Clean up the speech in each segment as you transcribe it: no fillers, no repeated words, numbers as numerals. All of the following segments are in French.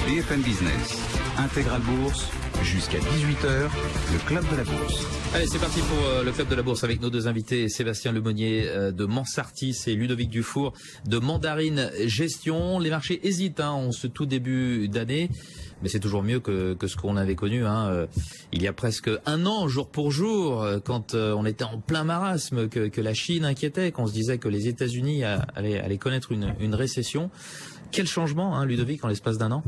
BFM Business, Intégral Bourse, jusqu'à 18h, le Club de la Bourse. Allez, c'est parti pour le Club de la Bourse avec nos deux invités, Sébastien Lemonnier de Mansartis et Ludovic Dufour de Mandarine Gestion. Les marchés hésitent en ce tout début d'année, mais c'est toujours mieux que ce qu'on avait connu il y a presque un an, jour pour jour, quand on était en plein marasme, que la Chine inquiétait, qu'on se disait que les États-Unis allaient connaître une récession. Quel changement, Ludovic, en l'espace d'un an ?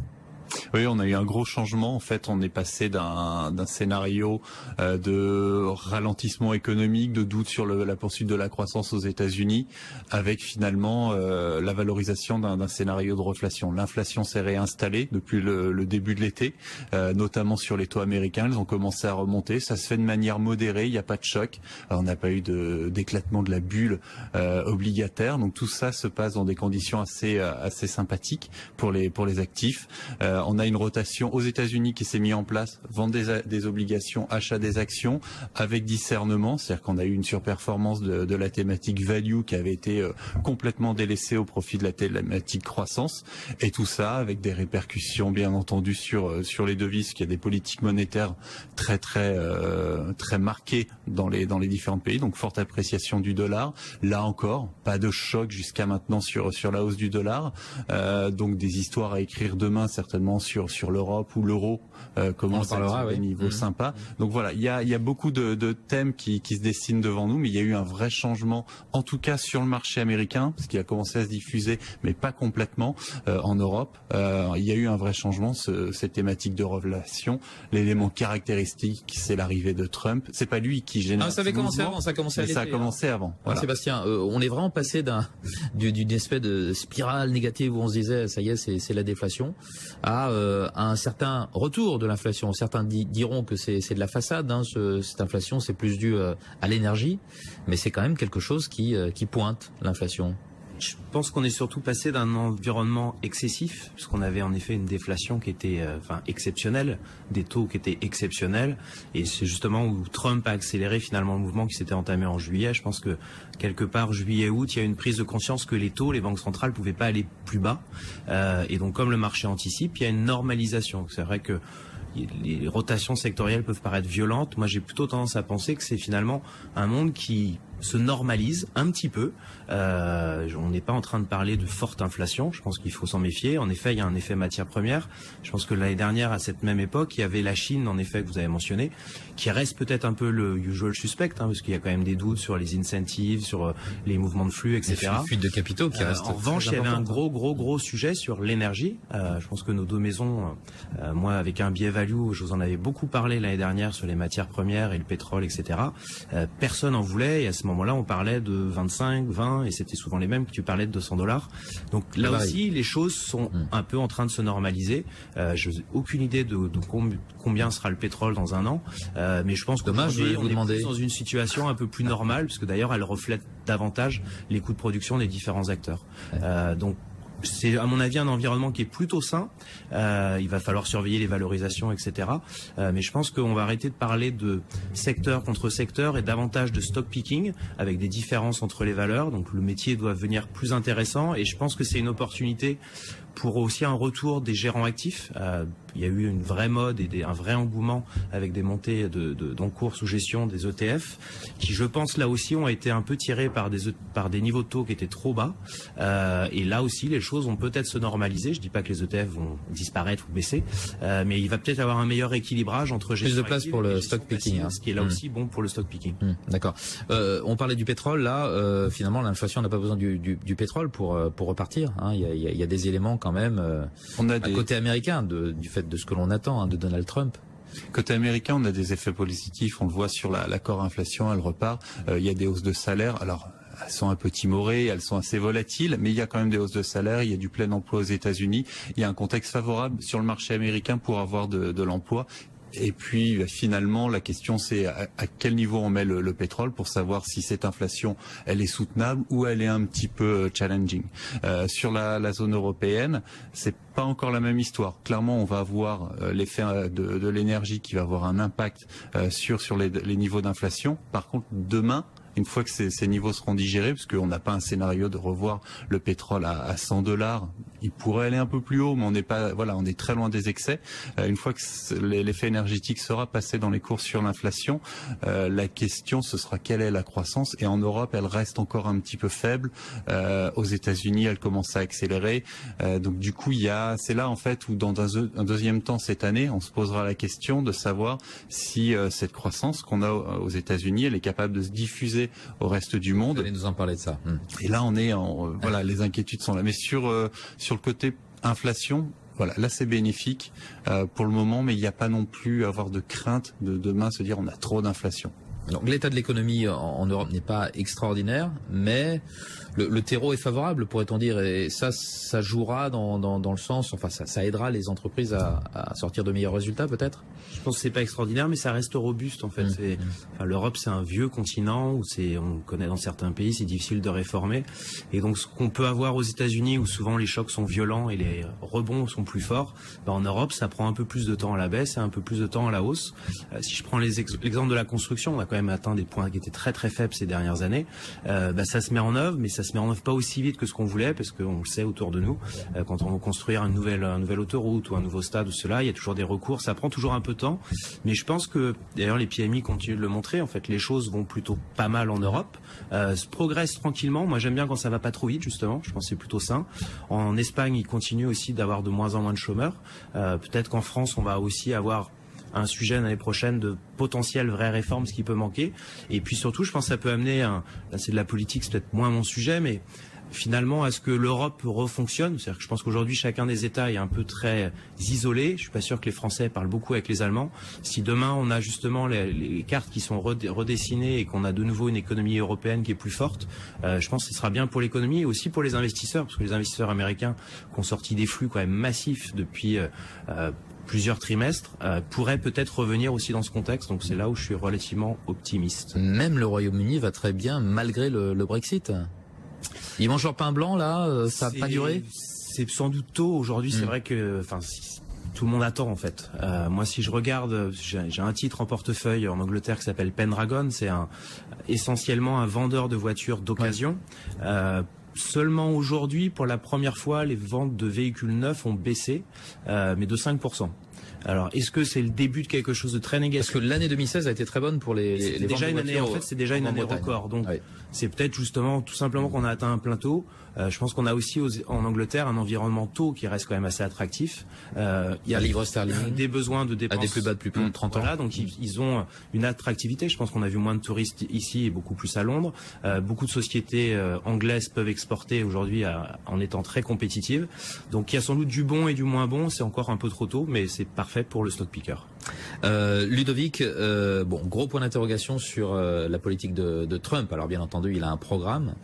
Oui, on a eu un gros changement. En fait, on est passé d'un scénario de ralentissement économique, de doute sur la poursuite de la croissance aux États-Unis, avec finalement la valorisation d'un scénario de reflation. L'inflation s'est réinstallée depuis le début de l'été, notamment sur les taux américains. Ils ont commencé à remonter. Ça se fait de manière modérée. Il n'y a pas de choc. Alors, on n'a pas eu d'éclatement de la bulle obligataire. Donc tout ça se passe dans des conditions assez sympathiques pour les actifs. On a une rotation aux États-Unis qui s'est mise en place, vente des obligations, achat des actions, avec discernement, c'est-à-dire qu'on a eu une surperformance de la thématique value qui avait été complètement délaissée au profit de la thématique croissance, et tout ça avec des répercussions bien entendu sur les devises, qu'il y a des politiques monétaires très marquées dans les différents pays, donc forte appréciation du dollar. Là encore, pas de choc jusqu'à maintenant sur la hausse du dollar, donc des histoires à écrire demain certainement sur l'Europe où l'euro commence à être à des niveaux sympas. Donc voilà, il y a beaucoup de thèmes qui se dessinent devant nous, mais il y a eu un vrai changement, en tout cas sur le marché américain, parce qu'il a commencé à se diffuser, mais pas complètement en Europe. Il y a eu un vrai changement, cette thématique de relation. L'élément caractéristique, c'est l'arrivée de Trump. C'est pas lui qui génère. Ça avait commencé avant, ça a commencé à l'été. Ça a commencé avant. Voilà. Sébastien, on est vraiment passé d'une espèce de spirale négative où on se disait ça y est, c'est la déflation, à un certain retour de l'inflation. Certains diront que c'est de la façade, cette inflation c'est plus dû à l'énergie, mais c'est quand même quelque chose qui pointe l'inflation. Je pense qu'on est surtout passé d'un environnement excessif, parce qu'on avait en effet une déflation qui était exceptionnelle, des taux qui étaient exceptionnels, et c'est justement où Trump a accéléré finalement le mouvement qui s'était entamé en juillet. Je pense que quelque part juillet-août, il y a eu une prise de conscience que les taux, les banques centrales pouvaient pas aller plus bas, et donc comme le marché anticipe, il y a une normalisation. C'est vrai que les rotations sectorielles peuvent paraître violentes. Moi, j'ai plutôt tendance à penser que c'est finalement un monde qui se normalise un petit peu. On n'est pas en train de parler de forte inflation. Je pense qu'il faut s'en méfier. En effet, il y a un effet matière première. Je pense que l'année dernière, à cette même époque, il y avait la Chine, en effet, que vous avez mentionné, qui reste peut-être un peu le usual suspect, parce qu'il y a quand même des doutes sur les incentives, sur les mouvements de flux, etc. Les fuites de capitaux qui restent. En revanche, il y avait un gros sujet sur l'énergie. Je pense que nos deux maisons, moi, avec un biais value, je vous en avais beaucoup parlé l'année dernière sur les matières premières et le pétrole, etc. Personne n'en voulait, et à ce moment-là, on parlait de 25, 20, et c'était souvent les mêmes que tu parlais de $200. Donc là aussi, les choses sont un peu en train de se normaliser. Je n'ai aucune idée de combien sera le pétrole dans un an, mais je pense qu'aujourd'hui, on est plus dans une situation un peu plus normale, parce que d'ailleurs, elle reflète davantage les coûts de production des différents acteurs. Donc, c'est à mon avis un environnement qui est plutôt sain. Il va falloir surveiller les valorisations, etc. Mais je pense qu'on va arrêter de parler de secteur contre secteur et davantage de stock picking avec des différences entre les valeurs. Donc le métier doit devenir plus intéressant, et je pense que c'est une opportunité pour aussi un retour des gérants actifs. Il y a eu une vraie mode et un vrai engouement avec des montées d'encours sous gestion des ETF qui, je pense, là aussi ont été un peu tirés par des niveaux de taux qui étaient trop bas. Et là aussi, les choses vont peut-être se normaliser. Je dis pas que les ETF vont disparaître ou baisser, mais il va peut-être avoir un meilleur équilibrage entre gestion plus de place pour le stock picking, ce qui est là aussi bon pour le stock picking. D'accord. On parlait du pétrole. Là, finalement, l'inflation n'a pas besoin du pétrole pour repartir. Il y a des éléments quand même côté américain du fait de ce que l'on attend de Donald Trump. Côté américain, on a des effets positifs. On le voit sur l'accord inflation, elle repart. Il y a des hausses de salaire. Alors, elles sont un peu timorées, elles sont assez volatiles, mais il y a quand même des hausses de salaire, il y a du plein emploi aux États-Unis. Il y a un contexte favorable sur le marché américain pour avoir de l'emploi. Et puis finalement, la question c'est à quel niveau on met le pétrole pour savoir si cette inflation elle est soutenable ou elle est un petit peu challenging. Sur la zone européenne, c'est pas encore la même histoire. Clairement, on va avoir l'effet de l'énergie qui va avoir un impact sur les niveaux d'inflation. Par contre, demain, une fois que ces niveaux seront digérés, parce qu'on n'a pas un scénario de revoir le pétrole à $100, il pourrait aller un peu plus haut, mais on est très loin des excès. Une fois que l'effet énergétique sera passé dans les cours sur l'inflation, la question ce sera quelle est la croissance. Et en Europe, elle reste encore un petit peu faible. Aux États-Unis, elle commence à accélérer. Donc du coup, c'est là en fait où dans un deuxième temps cette année, on se posera la question de savoir si cette croissance qu'on a aux États-Unis, elle est capable de se diffuser au reste du monde. Vous allez nous en parler de ça. Et là, on est les inquiétudes sont là. Mais sur le côté inflation, là c'est bénéfique pour le moment, mais il n'y a pas non plus à avoir de crainte de demain se dire on a trop d'inflation. Donc l'état de l'économie en Europe n'est pas extraordinaire, mais le terreau est favorable, pourrait-on dire, et ça jouera dans le sens, enfin ça aidera les entreprises à sortir de meilleurs résultats peut-être. Je pense que c'est pas extraordinaire, mais ça reste robuste en fait. L'Europe, c'est un vieux continent où on connaît dans certains pays, c'est difficile de réformer. Et donc ce qu'on peut avoir aux États-Unis, où souvent les chocs sont violents et les rebonds sont plus forts, en Europe, ça prend un peu plus de temps à la baisse et un peu plus de temps à la hausse. Si je prends l'exemple de la construction, on a quand même atteint des points qui étaient très très faibles ces dernières années. Ça se met en œuvre, mais ça se met en œuvre pas aussi vite que ce qu'on voulait, parce qu'on le sait autour de nous, quand on veut construire une nouvelle autoroute ou un nouveau stade ou cela, il y a toujours des recours, ça prend toujours un peu de temps. Mais je pense que, d'ailleurs les PMI continuent de le montrer, en fait les choses vont plutôt pas mal en Europe, se progresse tranquillement. Moi j'aime bien quand ça va pas trop vite justement, je pense que c'est plutôt sain. En Espagne, ils continuent aussi d'avoir de moins en moins de chômeurs. Peut-être qu'en France, on va aussi avoir un sujet l'année prochaine de potentielles vraies réformes, ce qui peut manquer. Et puis surtout, je pense que ça peut amener, là c'est de la politique, c'est peut-être moins mon sujet, mais finalement à ce que l'Europe refonctionne. C'est-à-dire que je pense qu'aujourd'hui chacun des États est un peu très isolé. Je suis pas sûr que les Français parlent beaucoup avec les Allemands. Si demain on a justement les cartes qui sont redessinées et qu'on a de nouveau une économie européenne qui est plus forte, je pense que ce sera bien pour l'économie et aussi pour les investisseurs, parce que les investisseurs américains qui ont sorti des flux quand même massifs depuis plusieurs trimestres, pourraient peut-être revenir aussi dans ce contexte. Donc c'est là où je suis relativement optimiste. Même le Royaume-Uni va très bien malgré le Brexit. Ils mangent leur pain blanc là, ça n'a pas duré. C'est sans doute tôt aujourd'hui. C'est vrai que, tout le monde attend en fait. Moi, si je regarde, j'ai un titre en portefeuille en Angleterre qui s'appelle Pendragon. C'est essentiellement un vendeur de voitures d'occasion. Seulement aujourd'hui, pour la première fois, les ventes de véhicules neufs ont baissé, mais de 5%. Alors, est-ce que c'est le début de quelque chose de très négatif? Parce que l'année 2016 a été très bonne pour les ventes de voitures. En fait, c'est déjà une année record. Donc, c'est peut-être justement, tout simplement qu'on a atteint un plateau. Je pense qu'on a aussi en Angleterre un environnement taux qui reste quand même assez attractif. Il y a livre sterling, des besoins de dépenses à des plus bas depuis plus de 30 ans. Voilà, donc ils ont une attractivité. Je pense qu'on a vu moins de touristes ici et beaucoup plus à Londres. Beaucoup de sociétés anglaises peuvent exporter aujourd'hui en étant très compétitives. Donc il y a sans doute du bon et du moins bon. C'est encore un peu trop tôt, mais c'est parfait pour le stock picker. Ludovic, gros point d'interrogation sur la politique de Trump. Alors bien entendu, il a un programme.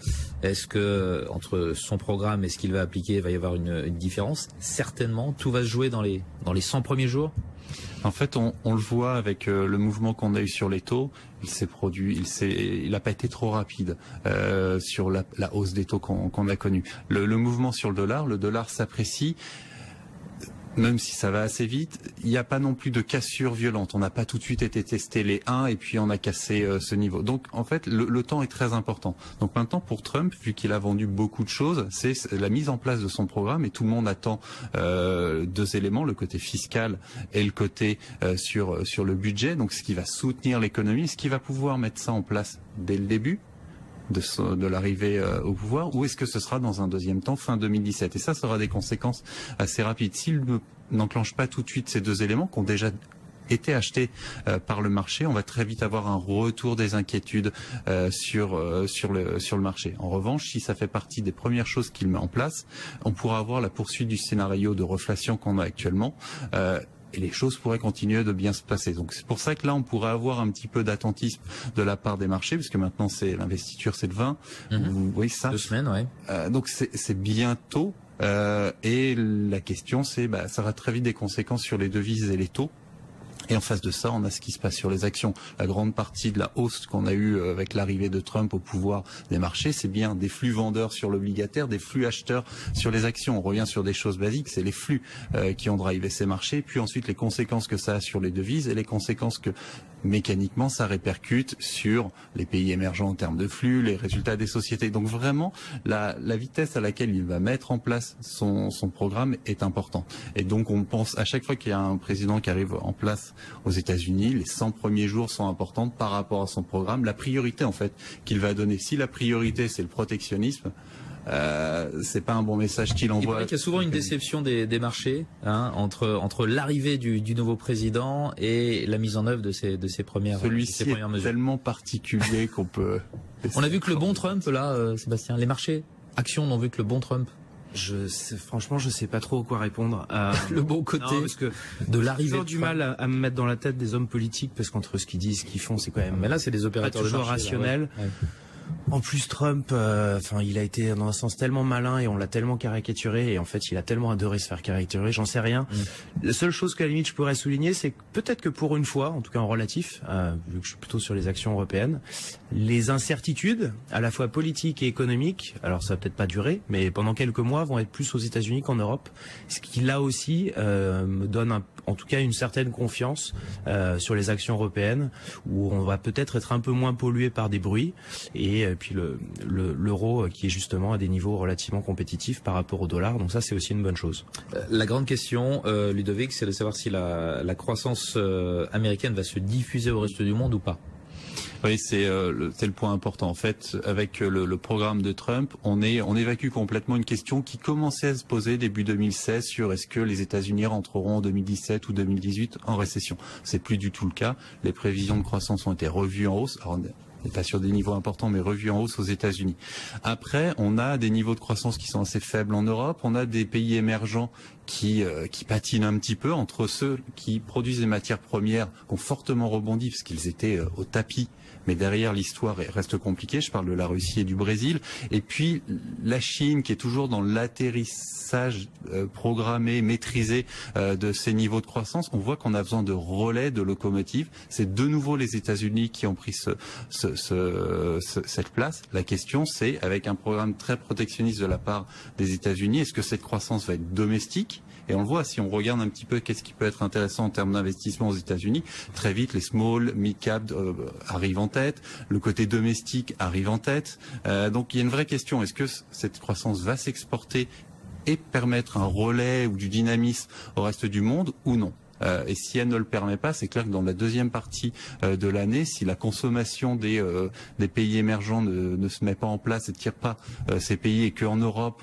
Est-ce que entre son programme et ce qu'il va appliquer, il va y avoir une différence? Certainement. Tout va se jouer dans les 100 premiers jours. En fait, on le voit avec le mouvement qu'on a eu sur les taux. Il n'a pas été trop rapide sur la hausse des taux qu'on a connue. Le mouvement sur le dollar s'apprécie. Même si ça va assez vite, il n'y a pas non plus de cassure violente. On n'a pas tout de suite été testé les 1 et puis on a cassé ce niveau. Donc en fait, le temps est très important. Donc maintenant pour Trump, vu qu'il a vendu beaucoup de choses, c'est la mise en place de son programme et tout le monde attend deux éléments, le côté fiscal et le côté sur le budget. Donc ce qui va soutenir l'économie, ce qui va pouvoir mettre ça en place dès le début de l'arrivée au pouvoir, ou est-ce que ce sera dans un deuxième temps, fin 2017? Et ça aura des conséquences assez rapides. S'il n'enclenche pas tout de suite ces deux éléments qui ont déjà été achetés par le marché, on va très vite avoir un retour des inquiétudes sur le marché. En revanche, si ça fait partie des premières choses qu'il met en place, on pourra avoir la poursuite du scénario de reflation qu'on a actuellement. Et les choses pourraient continuer de bien se passer. Donc c'est pour ça que là, on pourrait avoir un petit peu d'attentisme de la part des marchés, puisque maintenant l'investiture, c'est le 20. Vous voyez ça? 2 semaines, ouais. Donc c'est bientôt. Et la question, ça aura très vite des conséquences sur les devises et les taux. Et en face de ça, on a ce qui se passe sur les actions. La grande partie de la hausse qu'on a eue avec l'arrivée de Trump au pouvoir des marchés, c'est bien des flux vendeurs sur l'obligataire, des flux acheteurs sur les actions. On revient sur des choses basiques, c'est les flux qui ont drivé ces marchés, puis ensuite les conséquences que ça a sur les devises et les conséquences que mécaniquement, ça répercute sur les pays émergents en termes de flux, les résultats des sociétés. Donc vraiment, la vitesse à laquelle il va mettre en place son programme est importante. Et donc on pense, à chaque fois qu'il y a un président qui arrive en place aux États-Unis, les 100 premiers jours sont importants par rapport à son programme. La priorité en fait qu'il va donner. Si la priorité c'est le protectionnisme, c'est pas un bon message qu'il envoie. Il paraît qu'il y a souvent une déception des marchés entre l'arrivée du nouveau président et la mise en œuvre de ses premières mesures. Celui-ci est tellement particulier qu'on peut... On a vu que le bon Trump là, Sébastien, les marchés actions n'ont vu que le bon Trump. Franchement, je sais pas trop quoi répondre. Le bon côté parce que de l'arrivée. J'ai du mal à me mettre dans la tête des hommes politiques parce qu'entre ce qu'ils disent, ce qu'ils font, c'est quand même. Mais là, c'est des opérateurs pas toujours de marché, rationnel. Là, ouais. En plus, Trump, il a été dans un sens tellement malin et on l'a tellement caricaturé et en fait, il a tellement adoré se faire caricaturer. J'en sais rien. La seule chose qu'à la limite je pourrais souligner, c'est que peut-être que pour une fois, en tout cas en relatif, vu que je suis plutôt sur les actions européennes, les incertitudes, à la fois politiques et économiques, alors ça va peut-être pas durer, mais pendant quelques mois, vont être plus aux États-Unis qu'en Europe. Ce qui là aussi me donne en tout cas une certaine confiance sur les actions européennes, où on va peut-être être un peu moins pollué par des bruits et puis l'euro qui est justement à des niveaux relativement compétitifs par rapport au dollar. Donc ça, c'est aussi une bonne chose. La grande question, Ludovic, c'est de savoir si la croissance américaine va se diffuser au reste du monde ou pas. Oui, c'est le point important. En fait, avec le programme de Trump, on évacue complètement une question qui commençait à se poser début 2016 sur est-ce que les États-Unis rentreront en 2017 ou 2018 en récession. C'est plus du tout le cas. Les prévisions de croissance ont été revues en hausse. Alors, on n'est pas sur des niveaux importants, mais revus en hausse aux États-Unis. Après, on a des niveaux de croissance qui sont assez faibles en Europe. On a des pays émergents qui patinent un petit peu entre ceux qui produisent des matières premières qui ont fortement rebondi parce qu'ils étaient au tapis. Mais derrière, l'histoire reste compliquée. Je parle de la Russie et du Brésil. Et puis, la Chine, qui est toujours dans l'atterrissage programmé, maîtrisé de ces niveaux de croissance. On voit qu'on a besoin de relais, de locomotives. C'est de nouveau les États-Unis qui ont pris cette place. La question, c'est, avec un programme très protectionniste de la part des États-Unis, est-ce que cette croissance va être domestique ? Et on le voit, si on regarde un petit peu qu'est-ce qui peut être intéressant en termes d'investissement aux États-Unis, très vite les small, mid-cap arrivent en tête, le côté domestique arrive en tête. Donc il y a une vraie question, est-ce que cette croissance va s'exporter et permettre un relais ou du dynamisme au reste du monde ou non ? Et si elle ne le permet pas, c'est clair que dans la deuxième partie de l'année, si la consommation des pays émergents ne se met pas en place et ne tire pas ces pays et qu'en Europe,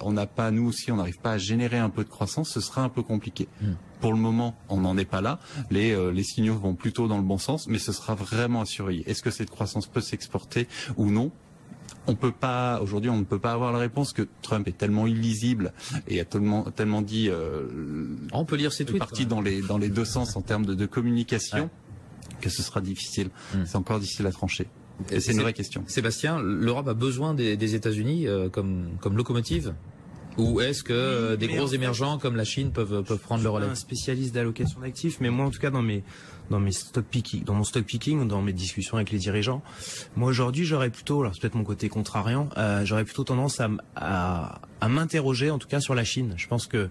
on n'a pas, nous aussi, on n'arrive pas à générer un peu de croissance, ce sera un peu compliqué. Pour le moment, on n'en est pas là. Les signaux vont plutôt dans le bon sens, mais ce sera vraiment à surveiller. Est-ce que cette croissance peut s'exporter ou non ? Aujourd'hui, on ne peut pas avoir la réponse que Trump est tellement illisible et a tellement dit. On peut lire ses tweets. Parti dans les deux sens en termes de communication, que ce sera difficile. C'est encore difficile à trancher. C'est une vraie question. Sébastien, l'Europe a besoin des États-Unis comme locomotive, ou est-ce que des gros émergents comme la Chine peuvent prendre le relais ? Je suis pas un spécialiste d'allocation d'actifs, mais moi en tout cas dans mon stock picking, dans mes discussions avec les dirigeants, moi aujourd'hui j'aurais plutôt, alors c'est peut-être mon côté contrariant, j'aurais plutôt tendance à m'interroger en tout cas sur la Chine. Je pense que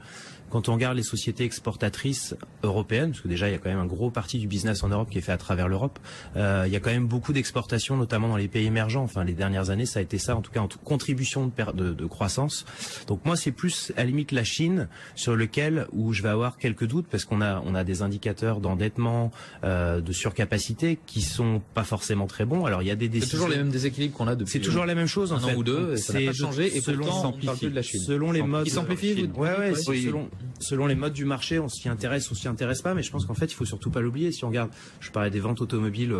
quand on regarde les sociétés exportatrices européennes, parce que déjà il y a quand même un gros parti du business en Europe qui est fait à travers l'Europe, il y a quand même beaucoup d'exportations, notamment dans les pays émergents. Enfin, les dernières années, ça a été ça, en tout cas en contribution de croissance. Donc moi, c'est plus à la limite la Chine sur lequel où je vais avoir quelques doutes, parce qu'on a des indicateurs d'endettement, de surcapacité qui sont pas forcément très bons. Alors il y a des décisions. C'est toujours les mêmes déséquilibres qu'on a depuis. C'est toujours la même chose en fait. Un an ou deux, ça n'a pas changé. Et pourtant, on parle plus de la Chine. Selon les modes. Ils s'amplifient. Selon les modes du marché, on s'y intéresse ou s'y intéresse pas, mais je pense qu'en fait, il faut surtout pas l'oublier. Si on regarde, je parlais des ventes automobiles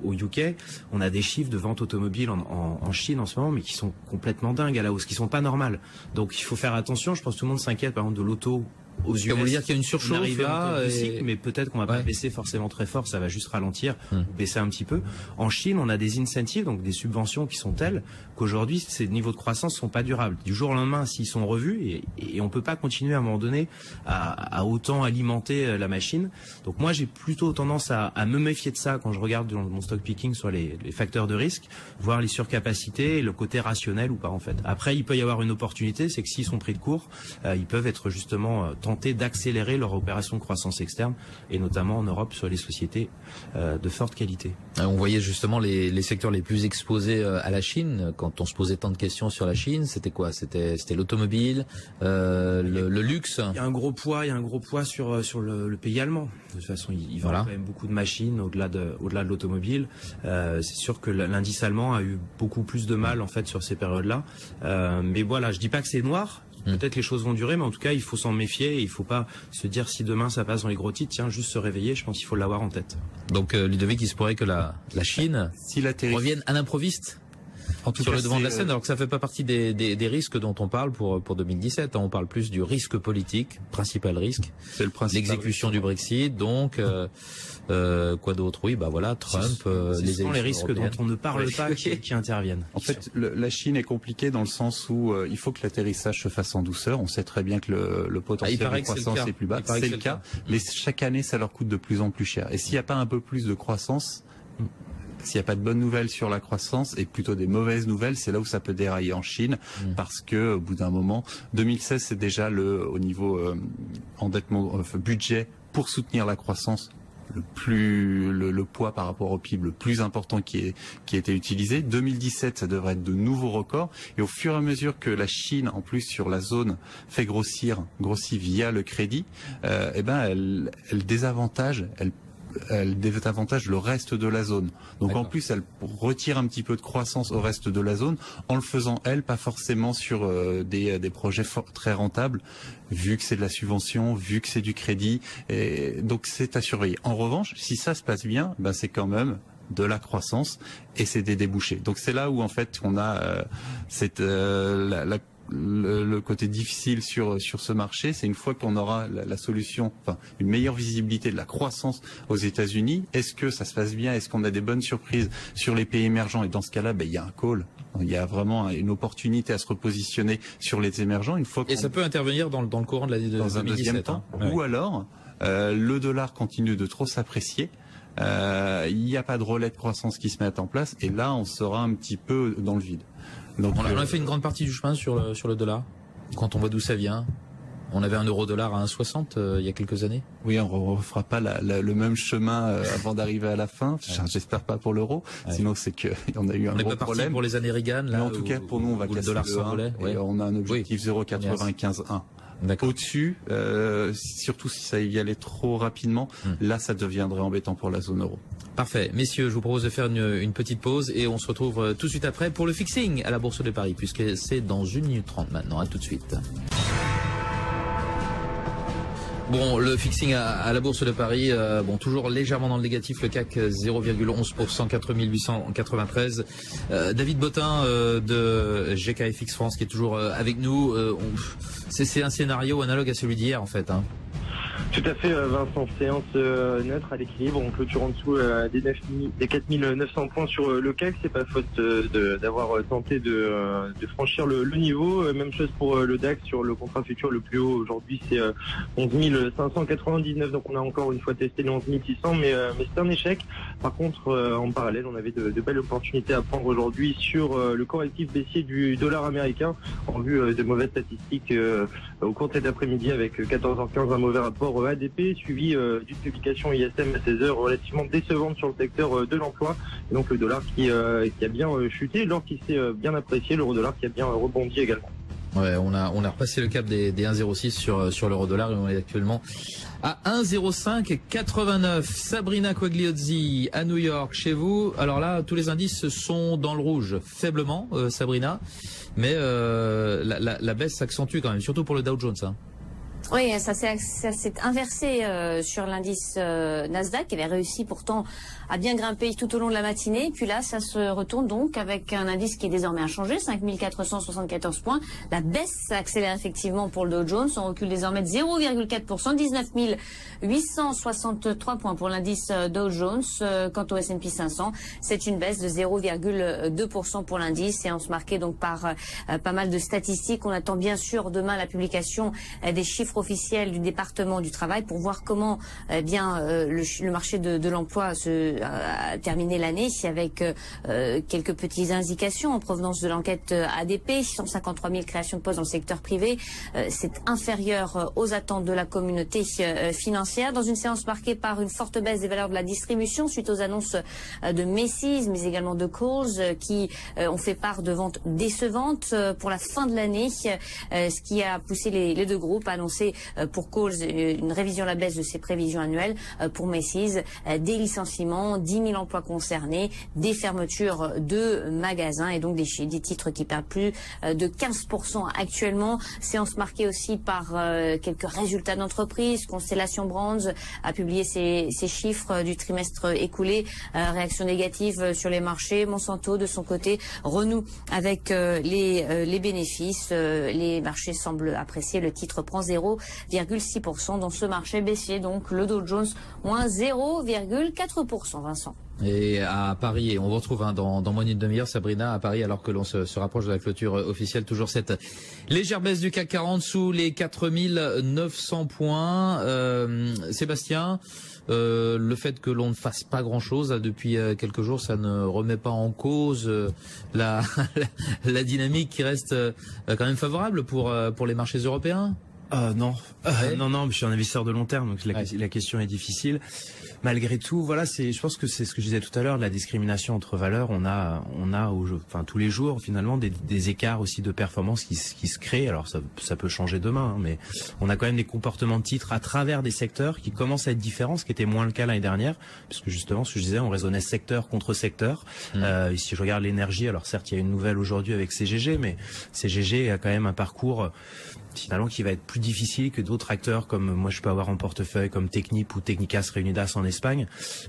au UK, on a des chiffres de ventes automobiles en Chine en ce moment, mais qui sont complètement dingues à la hausse, qui sont pas normales. Donc il faut faire attention. Je pense que tout le monde s'inquiète, par exemple, de l'auto aux US. Ça veut dire qu'il y a une surchauffe là, mais peut-être qu'on va pas baisser forcément très fort, ça va juste ralentir, baisser un petit peu. En Chine, on a des incentives, donc des subventions qui sont telles qu'aujourd'hui, ces niveaux de croissance sont pas durables. Du jour au lendemain, s'ils sont revus, et on peut pas continuer à un moment donné à autant alimenter la machine. Donc moi, j'ai plutôt tendance à me méfier de ça quand je regarde dans mon stock picking sur les facteurs de risque, voir les surcapacités et le côté rationnel ou pas en fait. Après, il peut y avoir une opportunité, c'est que s'ils sont pris de court, ils peuvent être justement tendance tenter d'accélérer leur opération de croissance externe, et notamment en Europe sur les sociétés de forte qualité. On voyait justement les secteurs les plus exposés à la Chine. Quand on se posait tant de questions sur la Chine, c'était quoi? C'était l'automobile, le luxe. Il y a un gros poids sur le pays allemand. De toute façon, il vend quand même beaucoup de machines au-delà de l'automobile. C'est sûr que l'indice allemand a eu beaucoup plus de mal en fait sur ces périodes-là. Mais voilà, je dis pas que c'est noir. Peut-être les choses vont durer, mais en tout cas, il faut s'en méfier. Il faut pas se dire si demain ça passe dans les gros titres, tiens, juste se réveiller. Je pense qu'il faut l'avoir en tête. Donc, Ludovic, il se pourrait que la Chine revienne à l'improviste sur le devant de la scène, alors que ça fait pas partie des risques dont on parle pour 2017. On parle plus du risque politique, principal risque. C'est le principal. L'exécution du Brexit, donc quoi d'autre? Oui, bah voilà, Trump, les risques dont on ne parle pas qui interviennent. En fait, la Chine est compliquée dans le sens où il faut que l'atterrissage se fasse en douceur. On sait très bien que le potentiel de croissance est plus bas. C'est le cas. Mais chaque année, ça leur coûte de plus en plus cher. Et s'il n'y a pas un peu plus de croissance, s'il n'y a pas de bonnes nouvelles sur la croissance et plutôt des mauvaises nouvelles, c'est là où ça peut dérailler en Chine, parce que au bout d'un moment, 2016 c'est déjà au niveau endettement, budget pour soutenir la croissance, le poids par rapport au PIB le plus important qui a été utilisé. 2017, ça devrait être de nouveaux records. Et au fur et à mesure que la Chine, en plus sur la zone, fait grossit via le crédit, elle désavantage le reste de la zone. Donc en plus, elle retire un petit peu de croissance au reste de la zone en le faisant, pas forcément sur des projets très rentables, vu que c'est de la subvention, vu que c'est du crédit. Et donc c'est à surveiller. En revanche, si ça se passe bien, c'est quand même de la croissance et c'est des débouchés. Donc c'est là où en fait on a le côté difficile sur ce marché, c'est une fois qu'on aura la solution, une meilleure visibilité de la croissance aux États-Unis. Est-ce que ça se passe bien? Est-ce qu'on a des bonnes surprises sur les pays émergents? Et dans ce cas-là, il y a un call. Il y a vraiment une opportunité à se repositionner sur les émergents. Et ça peut intervenir dans le courant de l'année 2017. Dans un deuxième temps. Ou alors, le dollar continue de trop s'apprécier. Il n'y a pas de relais de croissance qui se mettent en place. Et là, on sera un petit peu dans le vide. Donc, on a fait une grande partie du chemin sur le dollar. Quand on voit d'où ça vient, on avait un euro-dollar à 1,60 il y a quelques années. Oui, on ne refera pas le même chemin avant d'arriver à la fin. J'espère pas pour l'euro. Sinon, c'est qu'on a eu un gros problème. On n'est pas parti pour les années Reagan. Mais en tout cas, pour nous, on va casser le dollar s'envolait. Et on a un objectif 0,95-1. Au-dessus, surtout si ça y allait trop rapidement, là, ça deviendrait embêtant pour la zone euro. Parfait. Messieurs, je vous propose de faire une petite pause et on se retrouve tout de suite après pour le fixing à la Bourse de Paris, puisque c'est dans 1 minute 30 maintenant. À tout de suite. Bon, le fixing à la Bourse de Paris, toujours légèrement dans le négatif, le CAC 0,11%, 4893. David Bottin de GKFX France qui est toujours avec nous. C'est un scénario analogue à celui d'hier en fait. Tout à fait, Vincent. Séance neutre à l'équilibre. On clôture en dessous des 4900 points sur le CAC. C'est pas faute d'avoir tenté de franchir le niveau. Même chose pour le DAX sur le contrat futur le plus haut. Aujourd'hui, c'est 11 599. Donc on a encore une fois testé les 11 600, mais c'est un échec. Par contre, en parallèle, on avait de belles opportunités à prendre aujourd'hui sur le correctif baissier du dollar américain en vue de mauvaises statistiques au cours de cet après-midi avec 14h15 un mauvais rapport ADP suivi d'une publication ISM à 16h relativement décevante sur le secteur de l'emploi. Et donc le dollar qui a bien chuté, l'or qui s'est bien apprécié, l'euro-dollar qui a bien rebondi également. Ouais, on a repassé le cap des 1,06 sur l'euro-dollar et on est actuellement à 1,0589. Sabrina Quagliozzi à New York, chez vous. Alors là, tous les indices sont dans le rouge, faiblement, Sabrina, mais la baisse s'accentue quand même, surtout pour le Dow Jones. Oui, ça s'est inversé sur l'indice Nasdaq. Il avait réussi pourtant à bien grimper tout au long de la matinée. Puis là, ça se retourne donc avec un indice qui est désormais inchangé, 5474 points. La baisse s'accélère effectivement pour le Dow Jones. On recule désormais de 0,4%, 19 863 points pour l'indice Dow Jones. Quant au S&P 500, c'est une baisse de 0,2% pour l'indice. Et on se marquait donc par pas mal de statistiques. On attend bien sûr demain la publication des chiffres officielle du département du travail pour voir comment le marché de l'emploi a terminé l'année avec quelques petites indications en provenance de l'enquête ADP. 153 000 créations de postes dans le secteur privé. C'est inférieur aux attentes de la communauté financière. Dans une séance marquée par une forte baisse des valeurs de la distribution suite aux annonces de Macy's, mais également de Kohl's, qui ont fait part de ventes décevantes pour la fin de l'année, ce qui a poussé les deux groupes à annoncer pour Kohl's une révision à la baisse de ses prévisions annuelles, pour Macy's des licenciements, 10 000 emplois concernés, des fermetures de magasins et donc des titres qui perdent plus de 15% actuellement. Séance marquée aussi par quelques résultats d'entreprise. Constellation Brands a publié ses chiffres du trimestre écoulé. Réaction négative sur les marchés. Monsanto, de son côté, renoue avec les bénéfices. Les marchés semblent apprécier. Le titre prend 0,6% dans ce marché baissier. Donc le Dow Jones, moins 0,4%, Vincent. Et à Paris, et on vous retrouve dans moins d'une demi-heure, Sabrina, à Paris, alors que l'on se rapproche de la clôture officielle, toujours cette légère baisse du CAC 40 sous les 4900 points. Sébastien, le fait que l'on ne fasse pas grand-chose depuis quelques jours, ça ne remet pas en cause la dynamique qui reste quand même favorable pour les marchés européens? Non, non, je suis un investisseur de long terme, donc la question est difficile. Malgré tout, voilà, je pense que c'est ce que je disais tout à l'heure, la discrimination entre valeurs. On a tous les jours finalement des écarts aussi de performance qui se créent. Alors ça peut changer demain, mais on a quand même des comportements de titres à travers des secteurs qui commencent à être différents, ce qui était moins le cas l'année dernière, puisque justement, ce que je disais, on raisonnait secteur contre secteur. Si je regarde l'énergie, alors certes, il y a une nouvelle aujourd'hui avec CGG, mais CGG a quand même un parcours finalement qui va être plus difficile que d'autres acteurs comme moi je peux avoir en portefeuille comme Technip ou Technicas Reunidas en Espagne.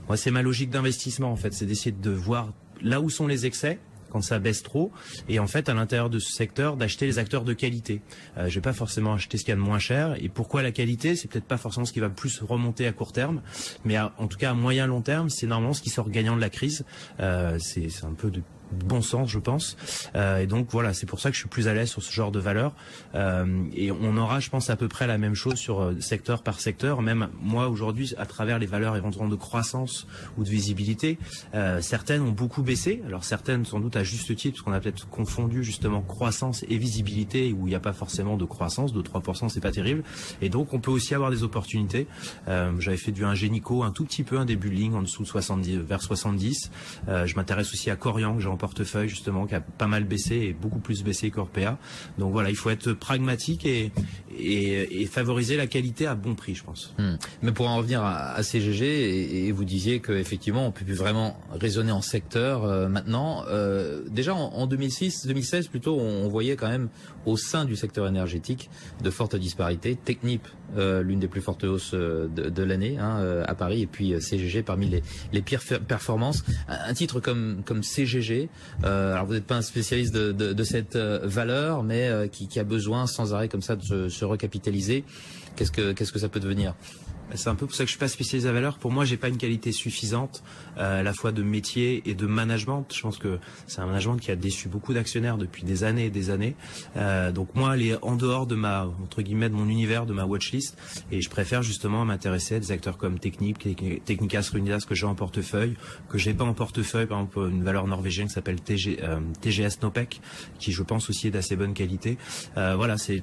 Moi c'est ma logique d'investissement en fait, c'est d'essayer de voir là où sont les excès quand ça baisse trop, et en fait à l'intérieur de ce secteur d'acheter les acteurs de qualité. Je vais pas forcément acheter ce qu'il y a de moins cher. Et pourquoi la qualité? C'est peut-être pas forcément ce qui va le plus remonter à court terme, mais en tout cas à moyen long terme, c'est normalement ce qui sort gagnant de la crise. C'est un peu de bon sens, je pense. Et donc voilà, c'est pour ça que je suis plus à l'aise sur ce genre de valeurs. Et on aura, je pense, à peu près la même chose sur secteur par secteur. Même moi aujourd'hui, à travers les valeurs éventuellement de croissance ou de visibilité, certaines ont beaucoup baissé. Alors certaines sans doute à juste titre, parce qu'on a peut-être confondu justement croissance et visibilité, où il n'y a pas forcément de croissance, de 3%, c'est pas terrible. Et donc on peut aussi avoir des opportunités. J'avais fait du Ingenico un tout petit peu, un début de ligne en dessous de 70, vers 70. Je m'intéresse aussi à Corian, que j'ai en portefeuille justement, qui a pas mal baissé et beaucoup plus baissé qu'Orpea. Donc voilà, il faut être pragmatique et favoriser la qualité à bon prix, je pense. Mais pour en revenir à CGG, et vous disiez qu'effectivement on peut plus vraiment raisonner en secteur maintenant. Déjà en 2016 plutôt, on voyait quand même au sein du secteur énergétique de fortes disparités. Technip, l'une des plus fortes hausses de l'année à Paris, et puis CGG parmi les pires performances. Un titre comme CGG, alors vous n'êtes pas un spécialiste de cette valeur, mais qui a besoin sans arrêt comme ça de se recapitaliser. Qu'est-ce que ça peut devenir? C'est un peu pour ça que je suis pas spécialisé à valeur. Pour moi, j'ai pas une qualité suffisante à la fois de métier et de management. Je pense que c'est un management qui a déçu beaucoup d'actionnaires depuis des années et des années. Donc moi, elle est en dehors de ma, entre guillemets, de mon univers, de ma watchlist. Et je préfère justement m'intéresser à des acteurs comme Technip, Technicas Reunidas que j'ai en portefeuille, que j'ai pas en portefeuille. Par exemple, une valeur norvégienne qui s'appelle TGS Nopec, qui je pense aussi est d'assez bonne qualité. Voilà, c'est...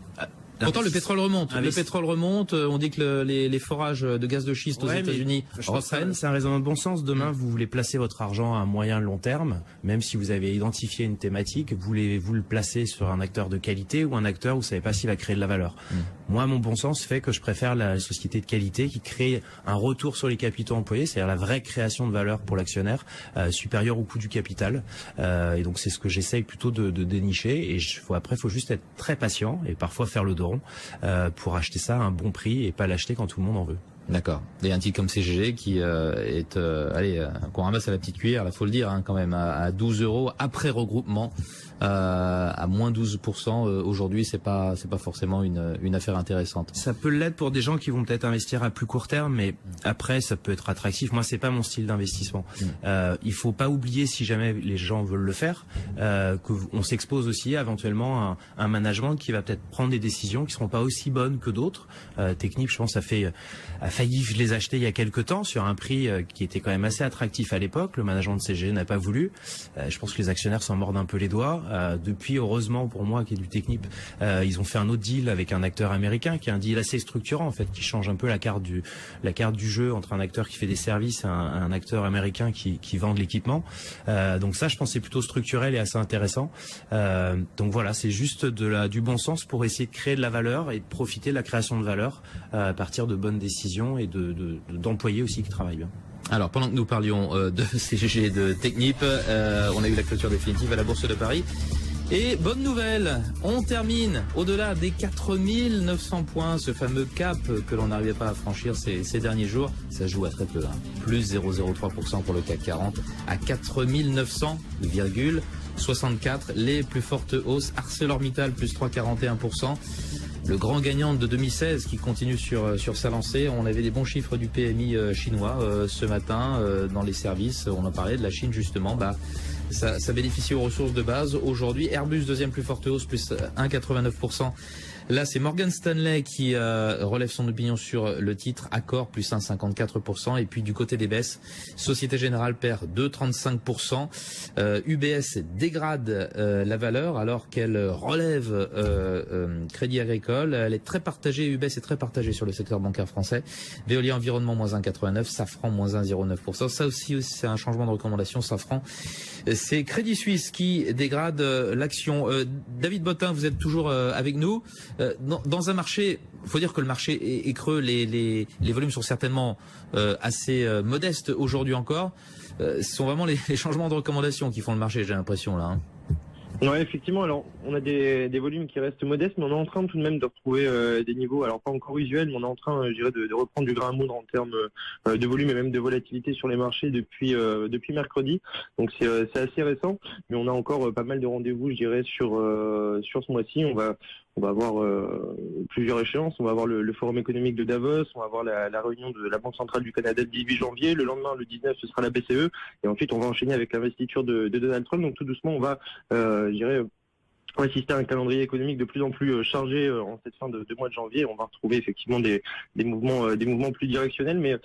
Pourtant, le pétrole remonte. Le pétrole remonte. On dit que les forages de gaz de schiste aux États-Unis reprennent. C'est un raisonnement de bon sens. Demain, vous voulez placer votre argent à moyen long terme, même si vous avez identifié une thématique, vous le placez sur un acteur de qualité ou un acteur où vous savez pas s'il va créer de la valeur. Moi, mon bon sens fait que je préfère la société de qualité qui crée un retour sur les capitaux employés, c'est-à-dire la vraie création de valeur pour l'actionnaire, supérieure au coût du capital. Et donc, c'est ce que j'essaye plutôt de dénicher. Et après, il faut juste être très patient et parfois faire le dos rond pour acheter ça à un bon prix et pas l'acheter quand tout le monde en veut. D'accord. Et un titre comme CGG qui est, qu'on ramasse à la petite cuillère, là faut le dire quand même, à 12 € après regroupement, à moins 12%. Aujourd'hui, c'est pas forcément une affaire intéressante. Ça peut l'être pour des gens qui vont peut-être investir à plus court terme, mais après ça peut être attractif. Moi, c'est pas mon style d'investissement. Il faut pas oublier, si jamais les gens veulent le faire, qu'on s'expose aussi éventuellement à un management qui va peut-être prendre des décisions qui seront pas aussi bonnes que d'autres. Technip, je pense, a failli les acheter il y a quelques temps sur un prix qui était quand même assez attractif à l'époque. Le management de CGG n'a pas voulu. Je pense que les actionnaires s'en mordent un peu les doigts. Depuis, heureusement pour moi, qui est du Technip, ils ont fait un autre deal avec un acteur américain, qui est un deal assez structurant en fait, qui change un peu la carte du jeu entre un acteur qui fait des services et un acteur américain qui vend de l'équipement. Donc ça, je pense, c'est plutôt structurel et assez intéressant. Donc voilà, c'est juste du bon sens pour essayer de créer de la valeur et de profiter de la création de valeur à partir de bonnes décisions et d'employés aussi qui travaillent bien. Alors, pendant que nous parlions de CGG et de Technip, on a eu la clôture définitive à la Bourse de Paris. Et bonne nouvelle, on termine au-delà des 4900 points, ce fameux cap que l'on n'arrivait pas à franchir ces derniers jours. Ça joue à très peu, plus 0,03% pour le CAC 40 à 4900,64. Les plus fortes hausses, ArcelorMittal plus 3,41%. Le grand gagnant de 2016 qui continue sur sa lancée. On avait des bons chiffres du PMI chinois ce matin dans les services. On en parlait de la Chine justement. Ça bénéficie aux ressources de base. Aujourd'hui, Airbus, deuxième plus forte hausse, plus 1,89%. Là, c'est Morgan Stanley qui relève son opinion sur le titre. Accor, plus 1,54%. Et puis du côté des baisses, Société Générale perd 2,35%. UBS dégrade la valeur alors qu'elle relève Crédit Agricole. Elle est très partagée, UBS est très partagée sur le secteur bancaire français. Veolia Environnement, moins 1,89%. Safran, moins 1,09%. Ça aussi, c'est un changement de recommandation. Safran, c'est Crédit Suisse qui dégrade l'action. David Bottin, vous êtes toujours avec nous. Dans un marché, il faut dire que le marché est creux, les volumes sont certainement assez modestes aujourd'hui encore. Ce sont vraiment les changements de recommandation qui font le marché, j'ai l'impression là. Ouais, effectivement. Alors, on a des volumes qui restent modestes, mais on est en train tout de même de retrouver des niveaux, alors pas encore usuels, mais on est en train, je dirais, de reprendre du grain à moudre en termes de volume et même de volatilité sur les marchés depuis mercredi. Donc c'est assez récent, mais on a encore pas mal de rendez-vous, je dirais, sur ce mois-ci. On va avoir plusieurs échéances. On va avoir le forum économique de Davos, on va avoir la réunion de la Banque centrale du Canada le 18 janvier. Le lendemain, le 19, ce sera la BCE. Et ensuite, on va enchaîner avec l'investiture de Donald Trump. Donc tout doucement, on va, je dirais, assister à un calendrier économique de plus en plus chargé en cette fin de mois de janvier. On va retrouver effectivement des mouvements plus directionnels, mais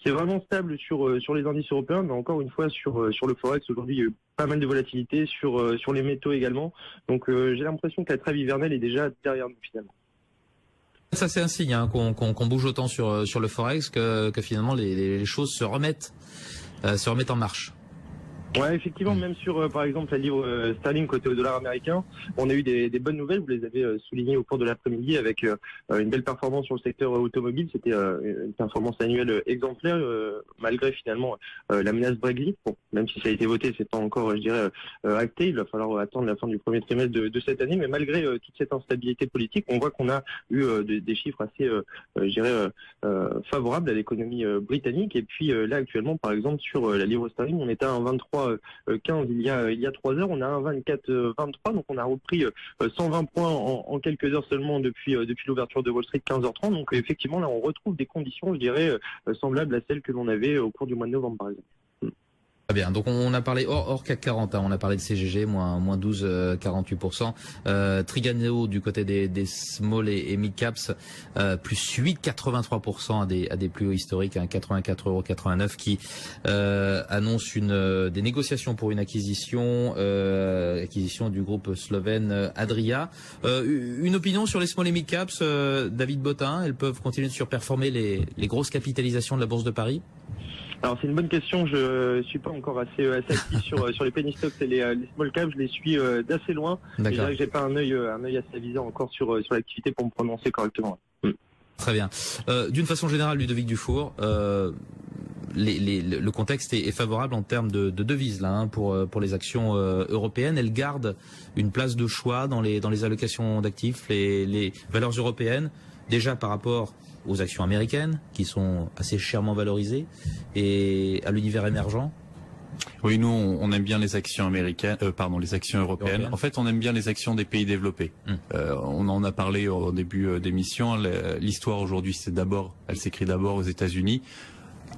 c'est vraiment stable sur les indices européens, mais encore une fois sur le Forex aujourd'hui il y a eu pas mal de volatilité sur les métaux également. Donc j'ai l'impression que la trêve hivernale est déjà derrière nous finalement. Ça c'est un signe qu'on bouge autant sur le Forex que finalement les choses se remettent en marche. Ouais, effectivement, même sur, par exemple, la livre sterling côté au dollar américain, on a eu des bonnes nouvelles. Vous les avez soulignées au cours de l'après-midi avec une belle performance sur le secteur automobile. C'était une performance annuelle exemplaire, malgré finalement la menace Brexit. Bon, même si ça a été voté, c'est pas encore, je dirais, acté. Il va falloir attendre la fin du premier trimestre de cette année. Mais malgré toute cette instabilité politique, on voit qu'on a eu des chiffres assez, je dirais, favorables à l'économie britannique. Et puis là, actuellement, par exemple, sur la livre sterling, on était à un 23,15 il y a 3 heures, on a un 24,23, donc on a repris 120 points en quelques heures seulement depuis l'ouverture de Wall Street 15h30. Donc effectivement là on retrouve des conditions, je dirais, semblables à celles que l'on avait au cours du mois de novembre par exemple. Très bien, donc on a parlé hors CAC 40, on a parlé de CGG, moins 12,48%. Trigano du côté des small et mid caps, plus 8,83% à des plus hauts historiques, 84,89 € qui annonce des négociations pour une acquisition du groupe slovène Adria. Une opinion sur les small et mid caps, David Bottin, elles peuvent continuer de surperformer les grosses capitalisations de la Bourse de Paris? Alors c'est une bonne question, je suis pas encore assez actif sur les penny stocks et les small caps, je les suis d'assez loin. Je dirais que j'ai pas un œil assez avisant encore sur l'activité pour me prononcer correctement. Très bien. D'une façon générale, Ludovic Dufour, le contexte est favorable en termes de devises là, pour les actions européennes. Elles gardent une place de choix dans les allocations d'actifs, les valeurs européennes. déjà par rapport aux actions américaines, qui sont assez chèrement valorisées, et à l'univers émergent? Oui, nous, on aime bien les actions américaines, les actions européennes. En fait, on aime bien les actions des pays développés. On en a parlé au début d'émission. L'histoire aujourd'hui, elle s'écrit d'abord aux États-Unis.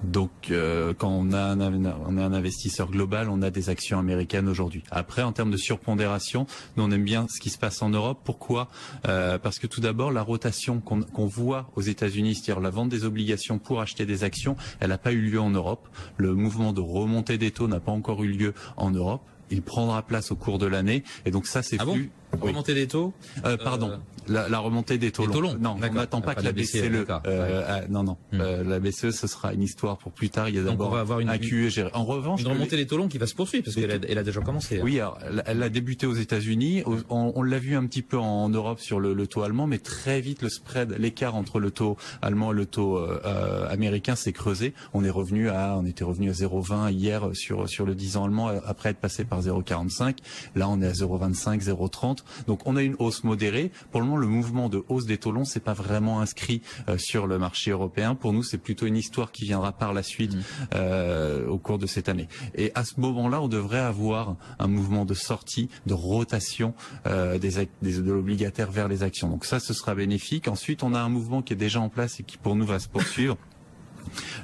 Donc, quand on est un investisseur global, on a des actions américaines aujourd'hui. Après, en termes de surpondération, nous on aime bien ce qui se passe en Europe. Pourquoi? Parce que tout d'abord, la rotation qu'on voit aux États-Unis, c'est-à-dire la vente des obligations pour acheter des actions, elle n'a pas eu lieu en Europe. Le mouvement de remontée des taux n'a pas encore eu lieu en Europe. Il prendra place au cours de l'année, et donc ça c'est plus. Oui. Remontée des taux. La remontée des taux longs. Non, on n'attend pas que la BCE. La BCE, ce sera une histoire pour plus tard. Il y a d'abord un QE géré. En revanche, une remontée des taux longs qui va se poursuivre parce qu'elle a déjà commencé. Oui, alors, elle a débuté aux États-Unis. On l'a vu un petit peu en Europe sur le taux allemand, mais très vite le spread, l'écart entre le taux allemand et le taux américain s'est creusé. On était revenu à 0,20 hier sur le 10 ans allemand après être passé par 0,45. Là, on est à 0,25, 0,30. Donc on a une hausse modérée. Pour le moment, le mouvement de hausse des taux longs, c'est pas vraiment inscrit sur le marché européen. Pour nous, c'est plutôt une histoire qui viendra par la suite au cours de cette année. Et à ce moment-là, on devrait avoir un mouvement de sortie, de rotation de l'obligataire vers les actions. Donc ça, ce sera bénéfique. Ensuite, on a un mouvement qui est déjà en place et qui pour nous va se poursuivre.